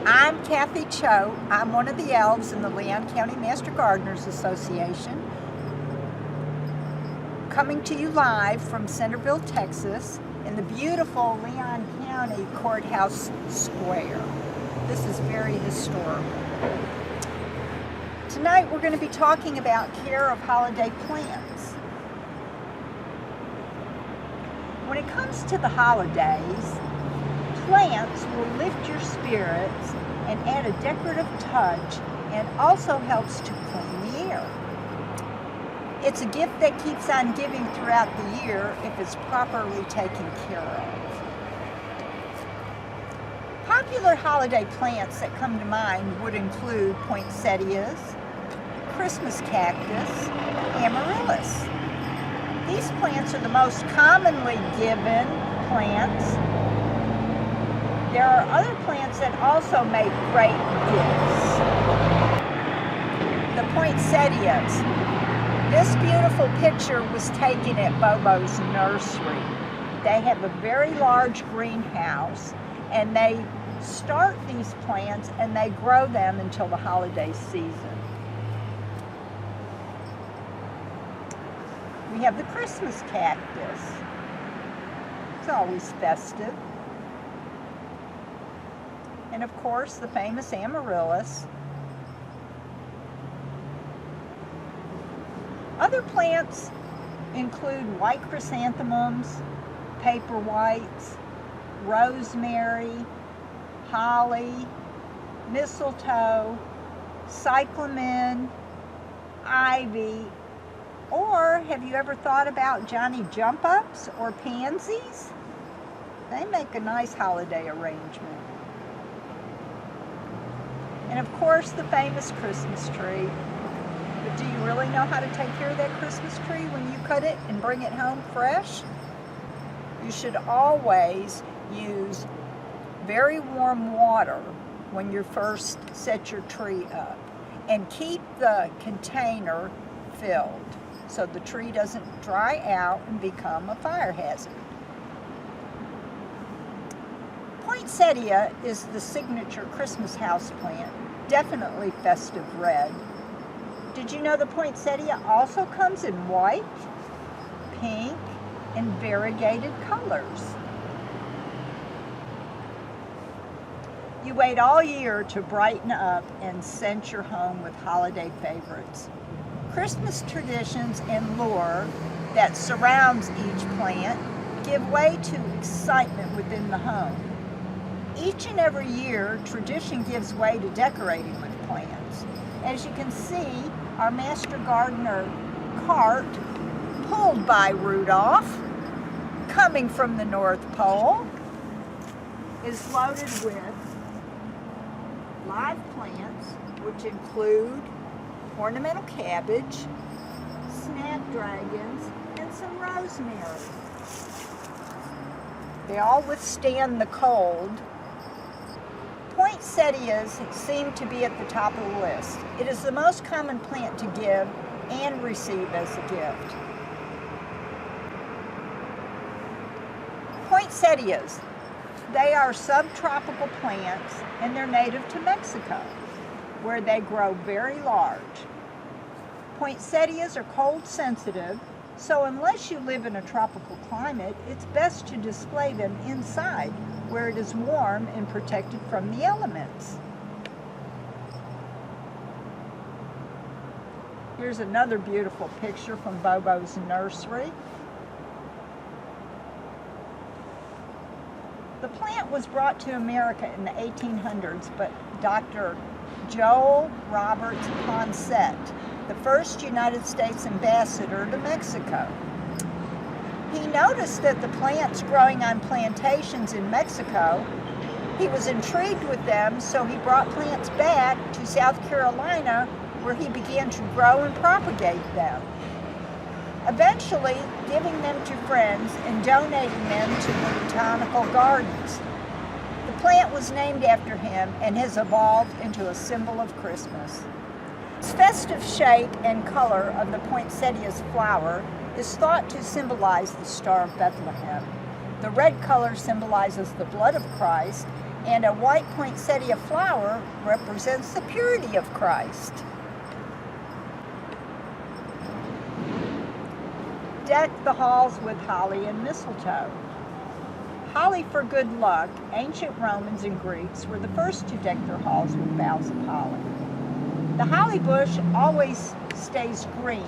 I'm Kathy Choate. I'm one of the elves in the Leon County Master Gardeners Association, coming to you live from Centerville, Texas, in the beautiful Leon County Courthouse Square. This is very historical. Tonight we're going to be talking about care of holiday plants. When it comes to the holidays, plants will lift your spirits and add a decorative touch, and also helps to clean the air. It's a gift that keeps on giving throughout the year if it's properly taken care of. Popular holiday plants that come to mind would include poinsettias, Christmas cactus, amaryllis. These plants are the most commonly given plants. There are other plants that also make great gifts. The poinsettias. This beautiful picture was taken at Bobo's nursery. They have a very large greenhouse, and they start these plants and they grow them until the holiday season. We have the Christmas cactus. It's always festive. And of course, the famous amaryllis. Other plants include white chrysanthemums, paper whites, rosemary, holly, mistletoe, cyclamen, ivy, or have you ever thought about Johnny jump-ups or pansies? They make a nice holiday arrangement. And of course, the famous Christmas tree. But do you really know how to take care of that Christmas tree when you cut it and bring it home fresh? You should always use very warm water when you first set your tree up, and keep the container filled so the tree doesn't dry out and become a fire hazard. Poinsettia is the signature Christmas houseplant, definitely festive red. Did you know the poinsettia also comes in white, pink, and variegated colors? You wait all year to brighten up and scent your home with holiday favorites. Christmas traditions and lore that surrounds each plant give way to excitement within the home. Each and every year, tradition gives way to decorating with plants. As you can see, our Master Gardener cart, pulled by Rudolph, coming from the North Pole, is loaded with live plants, which include ornamental cabbage, snapdragons, and some rosemary. They all withstand the cold. Poinsettias seem to be at the top of the list. It is the most common plant to give and receive as a gift. Poinsettias, they are subtropical plants, and they're native to Mexico, where they grow very large. Poinsettias are cold sensitive, so unless you live in a tropical climate, it's best to display them inside, where it is warm and protected from the elements. Here's another beautiful picture from Bobo's nursery. The plant was brought to America in the 1800s, but Dr. Joel Roberts Poncet, the first United States ambassador to Mexico. He noticed that the plants growing on plantations in Mexico, he was intrigued with them, so he brought plants back to South Carolina, where he began to grow and propagate them, eventually giving them to friends and donating them to the botanical gardens. The plant was named after him and has evolved into a symbol of Christmas. Its festive shape and color of the poinsettia's flower is thought to symbolize the Star of Bethlehem. The red color symbolizes the blood of Christ, and a white poinsettia flower represents the purity of Christ. Deck the halls with holly and mistletoe. Holly for good luck. Ancient Romans and Greeks were the first to deck their halls with boughs of holly. The holly bush always stays green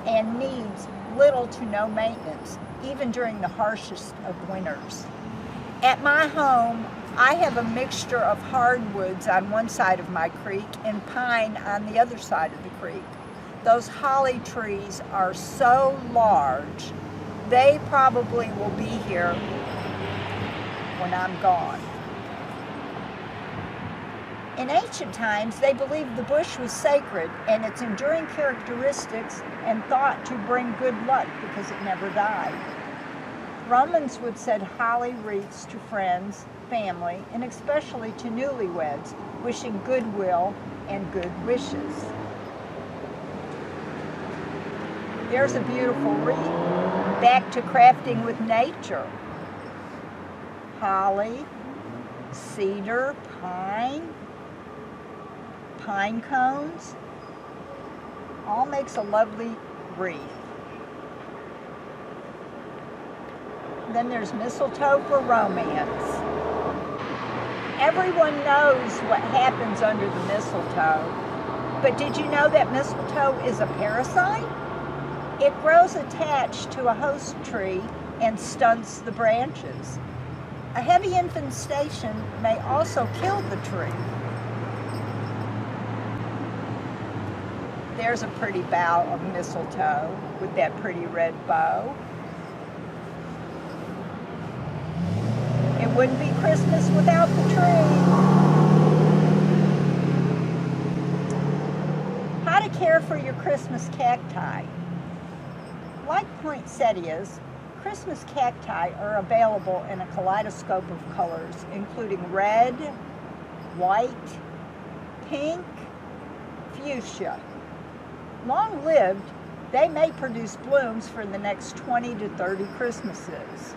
and needs little to no maintenance, even during the harshest of winters. At my home, I have a mixture of hardwoods on one side of my creek and pine on the other side of the creek. Those holly trees are so large, they probably will be here when I'm gone. In ancient times, they believed the bush was sacred and its enduring characteristics and thought to bring good luck because it never died. Romans would send holly wreaths to friends, family, and especially to newlyweds, wishing goodwill and good wishes. There's a beautiful wreath. Back to crafting with nature. Holly, cedar, pine cones, all makes a lovely wreath. Then there's mistletoe for romance. Everyone knows what happens under the mistletoe, but did you know that mistletoe is a parasite? It grows attached to a host tree and stunts the branches. A heavy infestation may also kill the tree. There's a pretty bough of mistletoe with that pretty red bow. It wouldn't be Christmas without the tree. How to care for your Christmas cacti. Like poinsettias, Christmas cacti are available in a kaleidoscope of colors, including red, white, pink, fuchsia. Long-lived, they may produce blooms for the next 20 to 30 Christmases.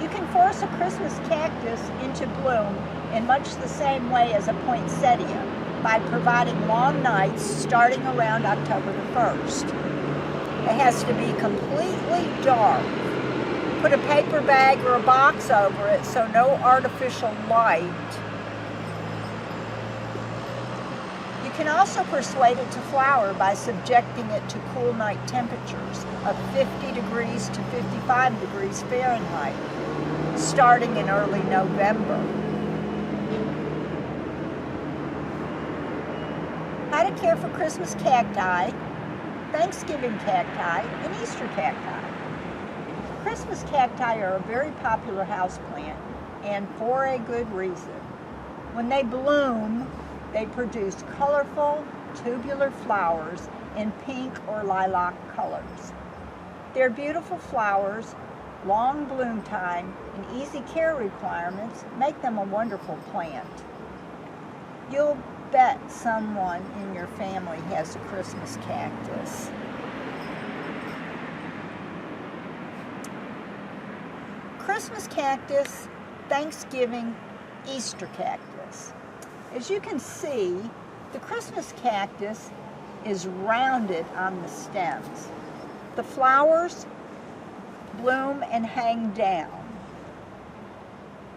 You can force a Christmas cactus into bloom in much the same way as a poinsettia, by providing long nights starting around October the 1st. It has to be completely dark. Put a paper bag or a box over it so no artificial light. You can also persuade it to flower by subjecting it to cool night temperatures of 50 degrees to 55 degrees Fahrenheit, starting in early November. How to care for Christmas cacti, Thanksgiving cacti, and Easter cacti. Christmas cacti are a very popular houseplant, and for a good reason. When they bloom, they produce colorful, tubular flowers in pink or lilac colors. Their beautiful flowers, long bloom time, and easy care requirements make them a wonderful plant. You'll bet someone in your family has a Christmas cactus. Christmas cactus, Thanksgiving, Easter cactus. As you can see, the Christmas cactus is rounded on the stems. The flowers bloom and hang down.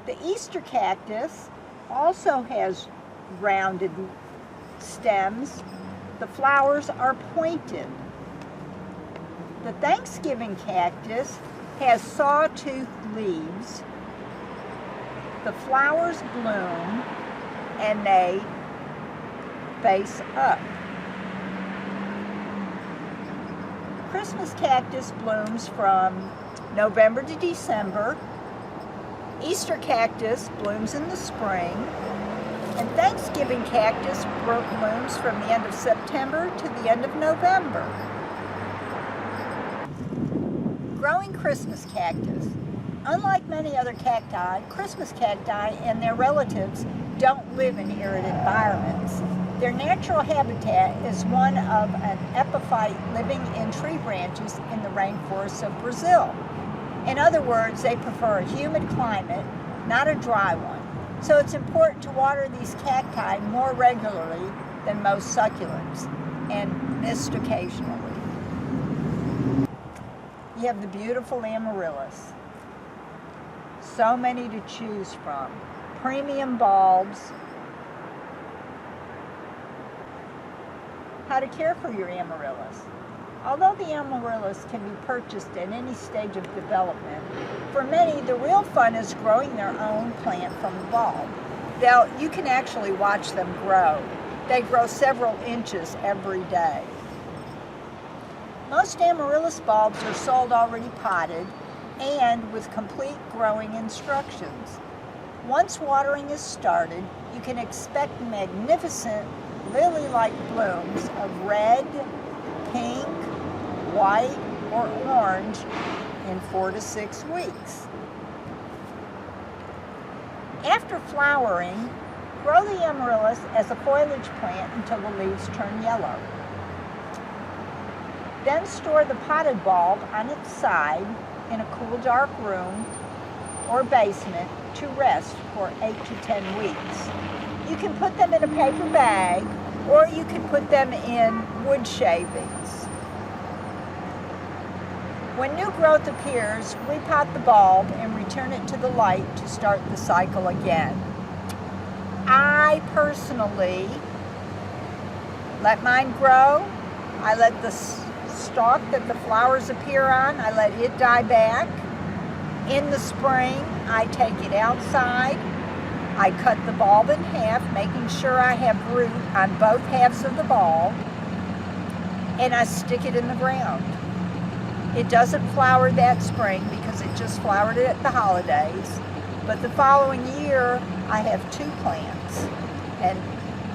The Easter cactus also has rounded stems. The flowers are pointed. The Thanksgiving cactus has sawtooth leaves. The flowers bloom and they face up. Christmas cactus blooms from November to December. Easter cactus blooms in the spring. And Thanksgiving cactus blooms from the end of September to the end of November. Growing Christmas cactus. Unlike many other cacti, Christmas cacti and their relatives don't live in arid environments. Their natural habitat is one of an epiphyte living in tree branches in the rainforests of Brazil. In other words, they prefer a humid climate, not a dry one. So it's important to water these cacti more regularly than most succulents, and mist occasionally. You have the beautiful amaryllis. So many to choose from. Premium bulbs. How to care for your amaryllis. Although the amaryllis can be purchased at any stage of development, for many the real fun is growing their own plant from the bulb. Now, you can actually watch them grow. They grow several inches every day. Most amaryllis bulbs are sold already potted and with complete growing instructions. Once watering is started, you can expect magnificent lily-like blooms of red, pink, white, or orange in 4 to 6 weeks. After flowering, grow the amaryllis as a foliage plant until the leaves turn yellow. Then store the potted bulb on its side in a cool, dark room or basement to rest for 8 to 10 weeks. You can put them in a paper bag, or you can put them in wood shavings. When new growth appears, repot the bulb and return it to the light to start the cycle again. I personally let mine grow. I let the stalk that the flowers appear on, I let it die back. In the spring, I take it outside. I cut the bulb in half, making sure I have root on both halves of the bulb, and I stick it in the ground. It doesn't flower that spring because it just flowered at the holidays, but the following year I have 2 plants, and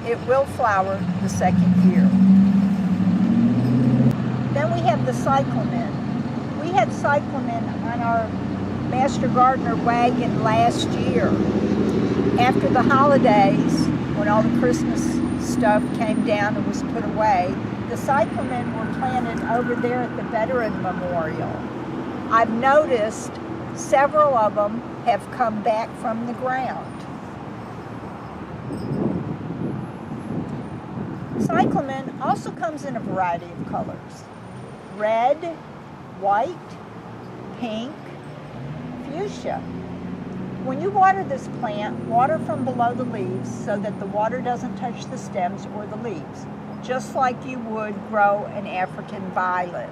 it will flower the second year. Then we have the cyclamen. We had cyclamen on our Master Gardener wagon last year. After the holidays, when all the Christmas stuff came down and was put away, the cyclamen were planted over there at the Veteran Memorial. I've noticed several of them have come back from the ground. Cyclamen also comes in a variety of colors: red, white, pink, fuchsia. When you water this plant, water from below the leaves so that the water doesn't touch the stems or the leaves, just like you would grow an African violet.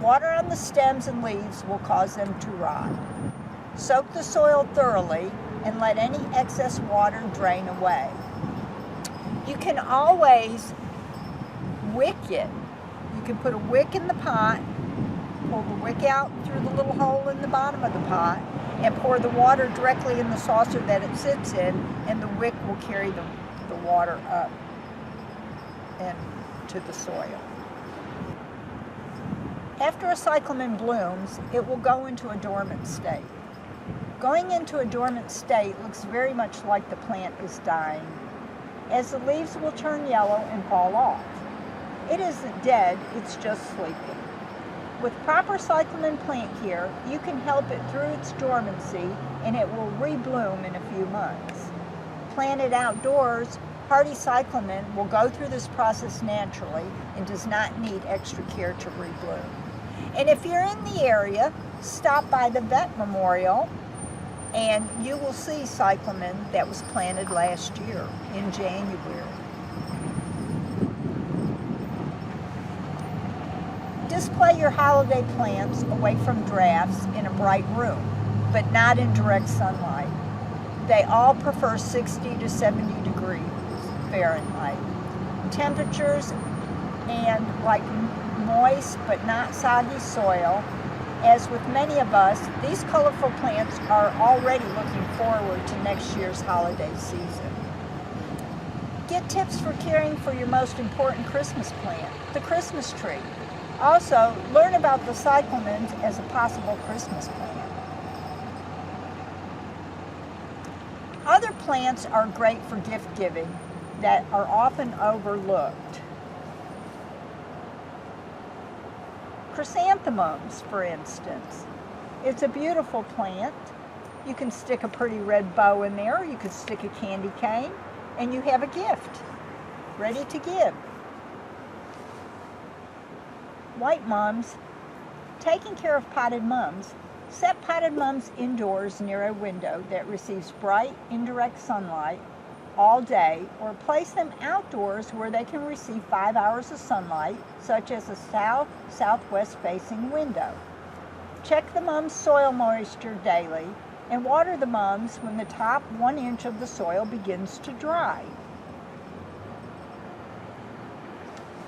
Water on the stems and leaves will cause them to rot. Soak the soil thoroughly and let any excess water drain away. You can always wick it. You can put a wick in the pot, pull the wick out through the little hole in the bottom of the pot, and pour the water directly in the saucer that it sits in, and the wick will carry the water up into the soil. After a cyclamen blooms, it will go into a dormant state. Going into a dormant state looks very much like the plant is dying, as the leaves will turn yellow and fall off. It isn't dead, it's just sleeping. With proper cyclamen plant care, you can help it through its dormancy and it will rebloom in a few months. Planted outdoors, hardy cyclamen will go through this process naturally and does not need extra care to rebloom. And if you're in the area, stop by the Vet Memorial and you will see cyclamen that was planted last year in January. Display your holiday plants away from drafts in a bright room, but not in direct sunlight. They all prefer 60 to 70 degrees Fahrenheit. Temperatures and like moist but not soggy soil. As with many of us, these colorful plants are already looking forward to next year's holiday season. Get tips for caring for your most important Christmas plant, the Christmas tree. Also, learn about the cyclamens as a possible Christmas plant. Other plants are great for gift giving that are often overlooked. chrysanthemums, for instance. It's a beautiful plant. You can stick a pretty red bow in there, you could stick a candy cane, and you have a gift ready to give. White mums. Taking care of potted mums. Set potted mums indoors near a window that receives bright, indirect sunlight all day, or place them outdoors where they can receive 5 hours of sunlight, such as a south-southwest facing window. Check the mum's soil moisture daily and water the mums when the top 1 inch of the soil begins to dry.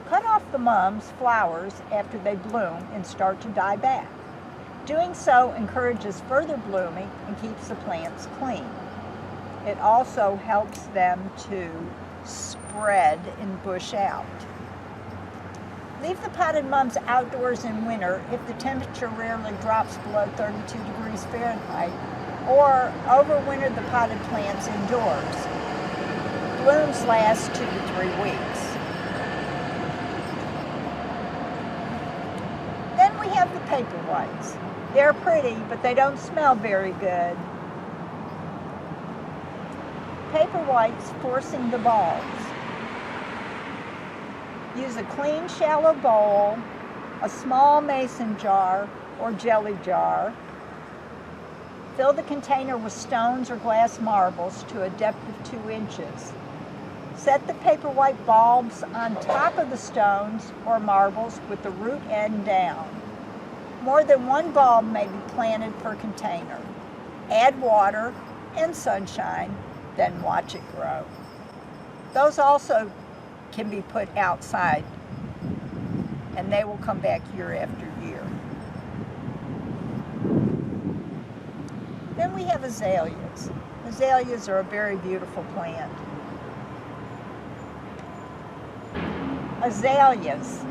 Cut off the mum's flowers after they bloom and start to die back. Doing so encourages further blooming and keeps the plants clean. It also helps them to spread and bush out. Leave the potted mums outdoors in winter if the temperature rarely drops below 32 degrees Fahrenheit, or overwinter the potted plants indoors. Blooms last 2 to 3 weeks. Then we have the paperwhites. They're pretty, but they don't smell very good. Paperwhites forcing the bulbs. Use a clean, shallow bowl, a small mason jar or jelly jar. Fill the container with stones or glass marbles to a depth of 2 inches. Set the paperwhite bulbs on top of the stones or marbles with the root end down. More than 1 bulb may be planted per container. Add water and sunshine, then watch it grow. Those also can be put outside, and they will come back year after year. Then we have azaleas. Azaleas are a very beautiful plant. Azaleas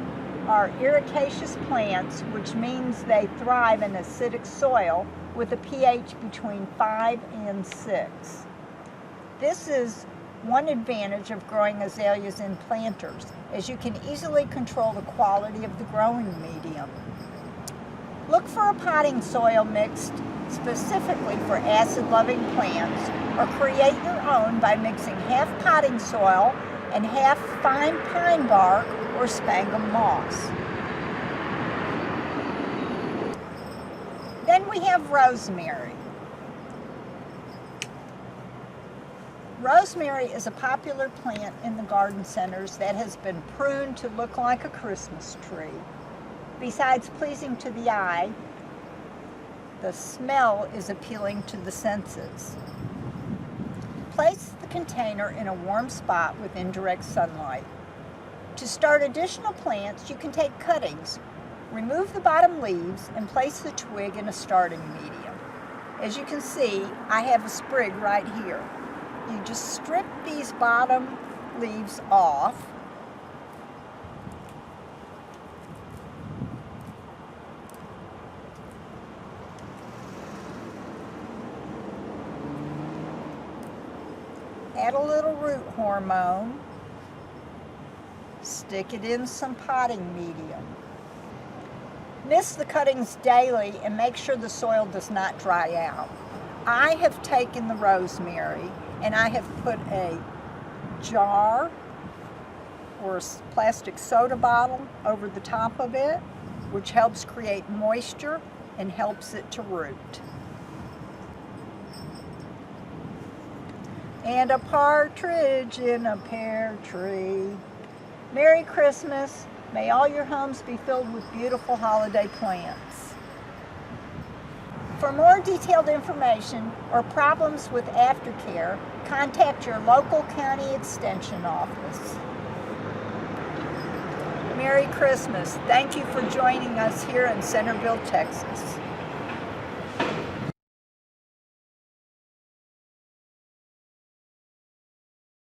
are ericaceous plants, which means they thrive in acidic soil with a pH between 5 and 6. This is one advantage of growing azaleas in planters, as you can easily control the quality of the growing medium. Look for a potting soil mixed specifically for acid-loving plants, or create your own by mixing half potting soil and half fine pine bark or sphagnum moss. Then we have rosemary. Rosemary is a popular plant in the garden centers that has been pruned to look like a Christmas tree. Besides pleasing to the eye, the smell is appealing to the senses. Place the container in a warm spot with indirect sunlight. To start additional plants, you can take cuttings, remove the bottom leaves, and place the twig in a starting medium. As you can see, I have a sprig right here. You just strip these bottom leaves off. Add a little root hormone. Stick it in some potting medium. Mist the cuttings daily and make sure the soil does not dry out. I have taken the rosemary and I have put a jar or a plastic soda bottle over the top of it, which helps create moisture and helps it to root. And a partridge in a pear tree. Merry Christmas. May all your homes be filled with beautiful holiday plants. For more detailed information or problems with aftercare, contact your local county extension office. Merry Christmas. Thank you for joining us here in Centerville, Texas.